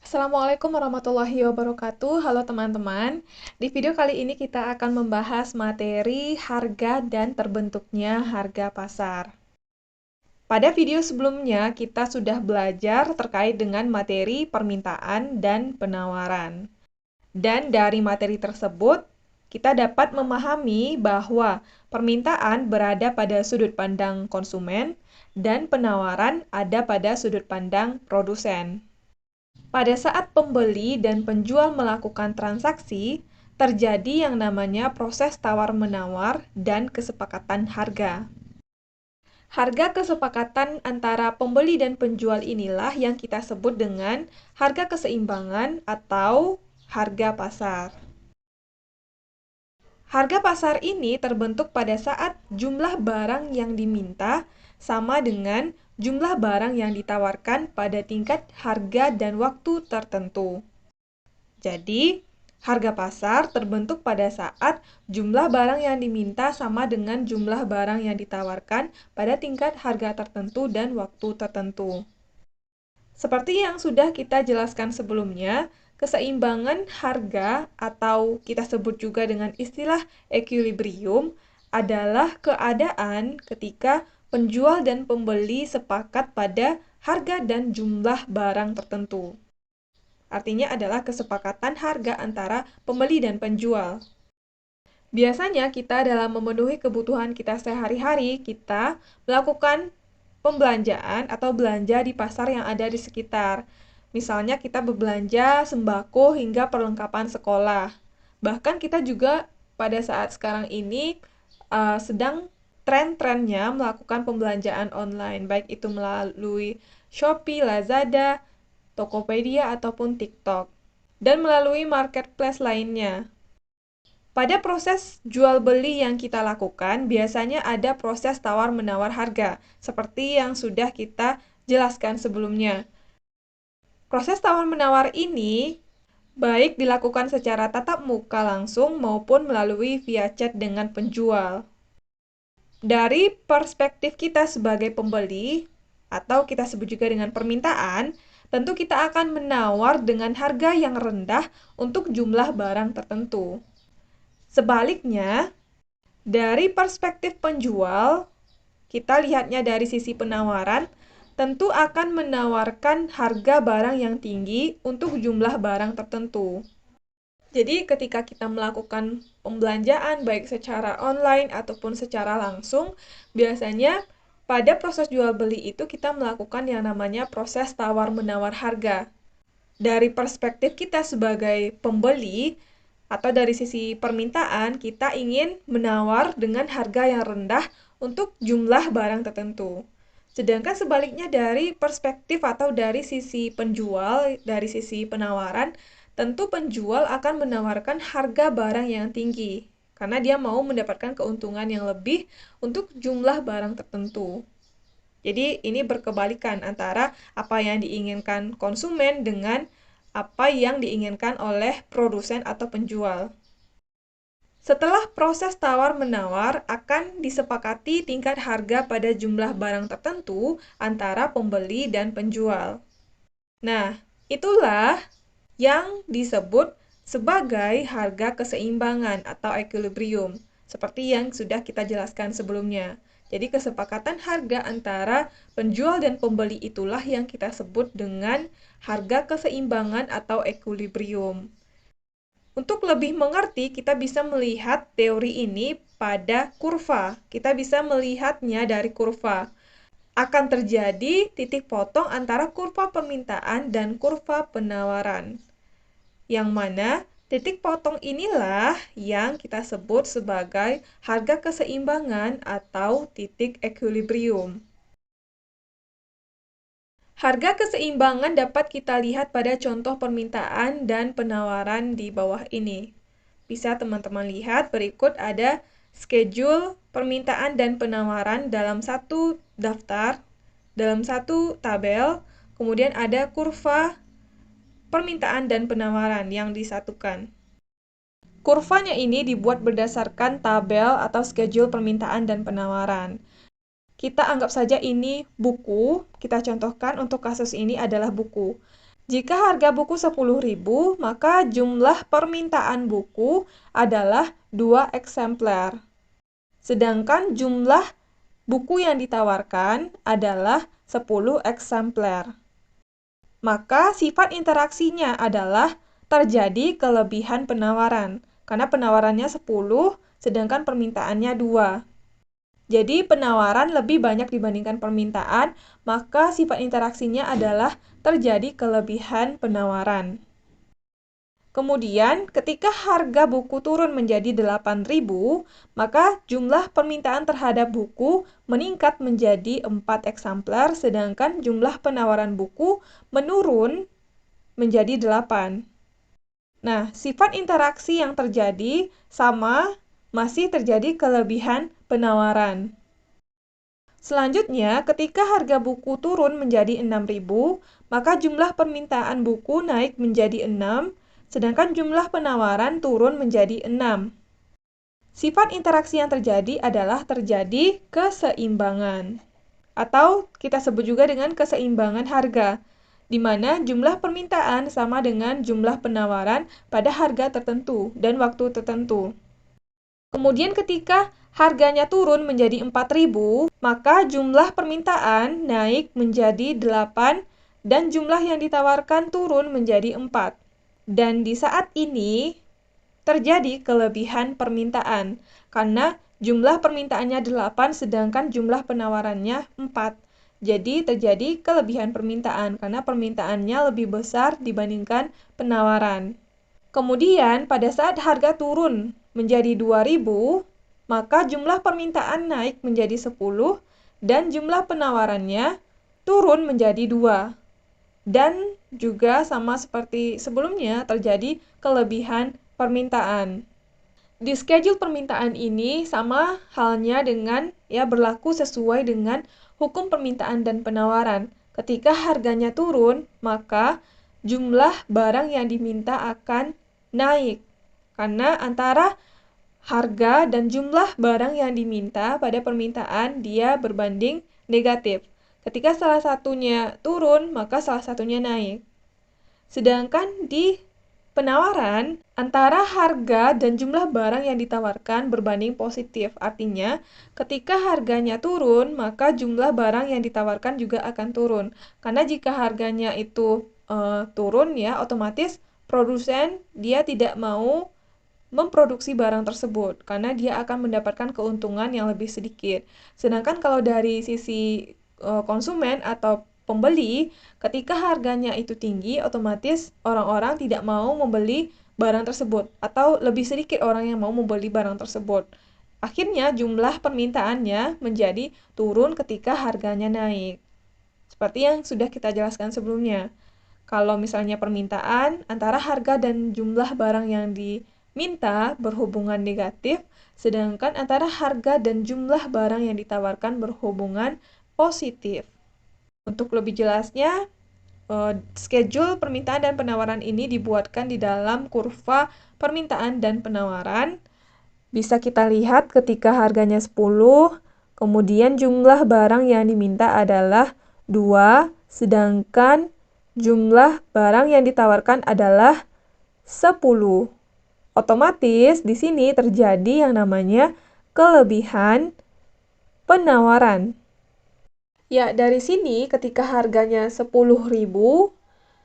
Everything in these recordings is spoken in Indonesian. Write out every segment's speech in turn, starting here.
Assalamualaikum warahmatullahi wabarakatuh. Halo teman-teman. Di video kali ini kita akan membahas materi harga dan terbentuknya harga pasar. Pada video sebelumnya, kita sudah belajar terkait dengan materi permintaan dan penawaran. Dan dari materi tersebut, kita dapat memahami bahwa permintaan berada pada sudut pandang konsumen dan penawaran ada pada sudut pandang produsen. Pada saat pembeli dan penjual melakukan transaksi, terjadi yang namanya proses tawar-menawar dan kesepakatan harga. Harga kesepakatan antara pembeli dan penjual inilah yang kita sebut dengan harga keseimbangan atau harga pasar. Harga pasar ini terbentuk pada saat jumlah barang yang diminta sama dengan jumlah barang yang ditawarkan pada tingkat harga dan waktu tertentu. Jadi, harga pasar terbentuk pada saat jumlah barang yang diminta sama dengan jumlah barang yang ditawarkan pada tingkat harga tertentu dan waktu tertentu. Seperti yang sudah kita jelaskan sebelumnya, keseimbangan harga atau kita sebut juga dengan istilah equilibrium adalah keadaan ketika penjual dan pembeli sepakat pada harga dan jumlah barang tertentu. Artinya adalah kesepakatan harga antara pembeli dan penjual. Biasanya kita dalam memenuhi kebutuhan kita sehari-hari, kita melakukan pembelanjaan atau belanja di pasar yang ada di sekitar. Misalnya kita berbelanja sembako hingga perlengkapan sekolah. Bahkan kita juga pada saat sekarang ini sedang tren-trennya melakukan pembelanjaan online, baik itu melalui Shopee, Lazada, Tokopedia, ataupun TikTok, dan melalui marketplace lainnya. Pada proses jual-beli yang kita lakukan, biasanya ada proses tawar-menawar harga, seperti yang sudah kita jelaskan sebelumnya. Proses tawar-menawar ini baik dilakukan secara tatap muka langsung maupun melalui via chat dengan penjual. Dari perspektif kita sebagai pembeli, atau kita sebut juga dengan permintaan, tentu kita akan menawar dengan harga yang rendah untuk jumlah barang tertentu. Sebaliknya, dari perspektif penjual, kita lihatnya dari sisi penawaran, tentu akan menawarkan harga barang yang tinggi untuk jumlah barang tertentu. Jadi ketika kita melakukan pembelanjaan baik secara online ataupun secara langsung, biasanya pada proses jual beli itu kita melakukan yang namanya proses tawar-menawar harga. Dari perspektif kita sebagai pembeli atau dari sisi permintaan, kita ingin menawar dengan harga yang rendah untuk jumlah barang tertentu. Sedangkan sebaliknya dari perspektif atau dari sisi penjual, dari sisi penawaran, tentu penjual akan menawarkan harga barang yang tinggi karena dia mau mendapatkan keuntungan yang lebih untuk jumlah barang tertentu. Jadi ini berkebalikan antara apa yang diinginkan konsumen dengan apa yang diinginkan oleh produsen atau penjual. Setelah proses tawar-menawar, akan disepakati tingkat harga pada jumlah barang tertentu antara pembeli dan penjual. Nah, itulah yang disebut sebagai harga keseimbangan atau equilibrium, seperti yang sudah kita jelaskan sebelumnya. Jadi kesepakatan harga antara penjual dan pembeli itulah yang kita sebut dengan harga keseimbangan atau equilibrium. Untuk lebih mengerti, kita bisa melihat teori ini pada kurva. Kita bisa melihatnya dari kurva. Akan terjadi titik potong antara kurva permintaan dan kurva penawaran. Yang mana titik potong inilah yang kita sebut sebagai harga keseimbangan atau titik equilibrium. Harga keseimbangan dapat kita lihat pada contoh permintaan dan penawaran di bawah ini. Bisa teman-teman lihat berikut ada schedule permintaan dan penawaran dalam satu daftar, dalam satu tabel, kemudian ada kurva permintaan dan penawaran yang disatukan. Kurvanya ini dibuat berdasarkan tabel atau schedule permintaan dan penawaran. Kita anggap saja ini buku, kita contohkan untuk kasus ini adalah buku. Jika harga buku 10.000, maka jumlah permintaan buku adalah 2 eksemplar. Sedangkan jumlah buku yang ditawarkan adalah 10 eksemplar. Maka sifat interaksinya adalah terjadi kelebihan penawaran, karena penawarannya 10, sedangkan permintaannya 2. Jadi penawaran lebih banyak dibandingkan permintaan, maka sifat interaksinya adalah terjadi kelebihan penawaran. Kemudian, ketika harga buku turun menjadi 8.000, maka jumlah permintaan terhadap buku meningkat menjadi 4 eksemplar, sedangkan jumlah penawaran buku menurun menjadi 8. Nah, sifat interaksi yang terjadi sama, masih terjadi kelebihan penawaran. Selanjutnya, ketika harga buku turun menjadi 6.000, maka jumlah permintaan buku naik menjadi 6, sedangkan jumlah penawaran turun menjadi 6. Sifat interaksi yang terjadi adalah terjadi keseimbangan, atau kita sebut juga dengan keseimbangan harga, di mana jumlah permintaan sama dengan jumlah penawaran pada harga tertentu dan waktu tertentu. Kemudian ketika harganya turun menjadi 4.000, maka jumlah permintaan naik menjadi 8 dan jumlah yang ditawarkan turun menjadi 4. Dan di saat ini terjadi kelebihan permintaan karena jumlah permintaannya 8 sedangkan jumlah penawarannya 4. Jadi terjadi kelebihan permintaan karena permintaannya lebih besar dibandingkan penawaran. Kemudian pada saat harga turun menjadi 2.000, maka jumlah permintaan naik menjadi 10 dan jumlah penawarannya turun menjadi 2. Dan juga sama seperti sebelumnya terjadi kelebihan permintaan. Di schedule permintaan ini sama halnya dengan berlaku sesuai dengan hukum permintaan dan penawaran. Ketika harganya turun, maka jumlah barang yang diminta akan naik. Karena antara harga dan jumlah barang yang diminta pada permintaan dia berbanding negatif. Ketika salah satunya turun, maka salah satunya naik. Sedangkan di penawaran, antara harga dan jumlah barang yang ditawarkan berbanding positif. Artinya, ketika harganya turun, maka jumlah barang yang ditawarkan juga akan turun. Karena jika harganya itu turun otomatis produsen dia tidak mau memproduksi barang tersebut karena dia akan mendapatkan keuntungan yang lebih sedikit. Sedangkan kalau dari sisi konsumen atau pembeli, ketika harganya itu tinggi, otomatis orang-orang tidak mau membeli barang tersebut atau lebih sedikit orang yang mau membeli barang tersebut. Akhirnya jumlah permintaannya menjadi turun ketika harganya naik. Seperti yang sudah kita jelaskan sebelumnya. Kalau misalnya permintaan antara harga dan jumlah barang yang diminta berhubungan negatif, sedangkan antara harga dan jumlah barang yang ditawarkan berhubungan positif. Untuk lebih jelasnya, schedule permintaan dan penawaran ini dibuatkan di dalam kurva permintaan dan penawaran. Bisa kita lihat ketika harganya 10, kemudian jumlah barang yang diminta adalah 2, sedangkan jumlah barang yang ditawarkan adalah 10. Otomatis di sini terjadi yang namanya kelebihan penawaran. Ya, dari sini ketika harganya 10.000,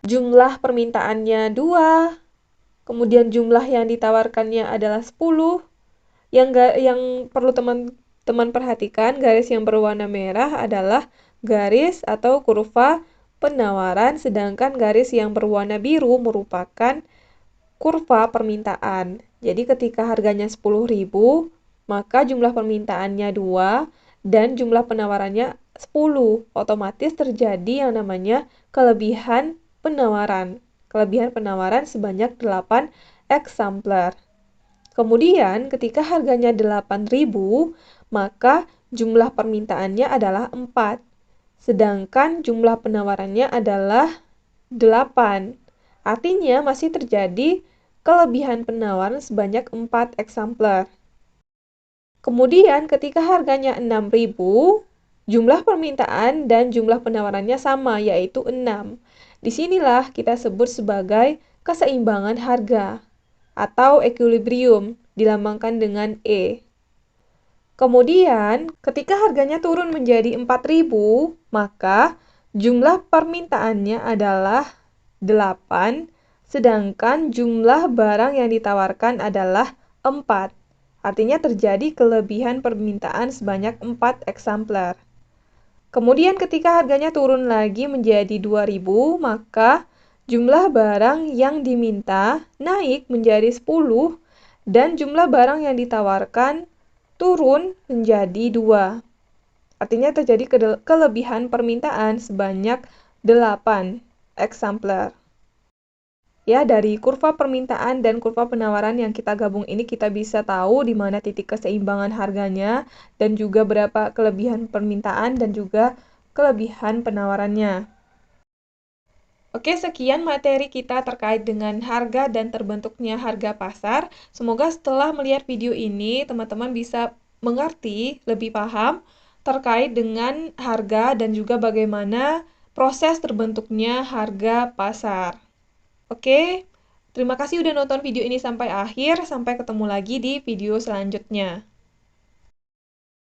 jumlah permintaannya 2, kemudian jumlah yang ditawarkannya adalah 10. Yang perlu teman-teman perhatikan, garis yang berwarna merah adalah garis atau kurva penawaran, sedangkan garis yang berwarna biru merupakan kurva permintaan. Jadi ketika harganya 10.000, maka jumlah permintaannya 2 dan jumlah penawarannya 10. Otomatis terjadi yang namanya kelebihan penawaran. Kelebihan penawaran sebanyak 8 eksemplar. Kemudian ketika harganya 8.000, maka jumlah permintaannya adalah 4. Sedangkan jumlah penawarannya adalah 8. Artinya masih terjadi kelebihan penawaran sebanyak 4 eksemplar. Kemudian ketika harganya 6.000, jumlah permintaan dan jumlah penawarannya sama, yaitu 6. Disinilah kita sebut sebagai keseimbangan harga atau equilibrium, dilambangkan dengan E. Kemudian, ketika harganya turun menjadi 4.000, maka jumlah permintaannya adalah 8, sedangkan jumlah barang yang ditawarkan adalah 4. Artinya terjadi kelebihan permintaan sebanyak 4 eksemplar. Kemudian ketika harganya turun lagi menjadi 2.000, maka jumlah barang yang diminta naik menjadi 10 dan jumlah barang yang ditawarkan turun menjadi 2. Artinya terjadi kelebihan permintaan sebanyak 8 eksemplar. Ya, dari kurva permintaan dan kurva penawaran yang kita gabung ini kita bisa tahu di mana titik keseimbangan harganya dan juga berapa kelebihan permintaan dan juga kelebihan penawarannya. Oke, sekian materi kita terkait dengan harga dan terbentuknya harga pasar. Semoga setelah melihat video ini, teman-teman bisa mengerti, lebih paham terkait dengan harga dan juga bagaimana proses terbentuknya harga pasar. Oke, terima kasih udah nonton video ini sampai akhir. Sampai ketemu lagi di video selanjutnya.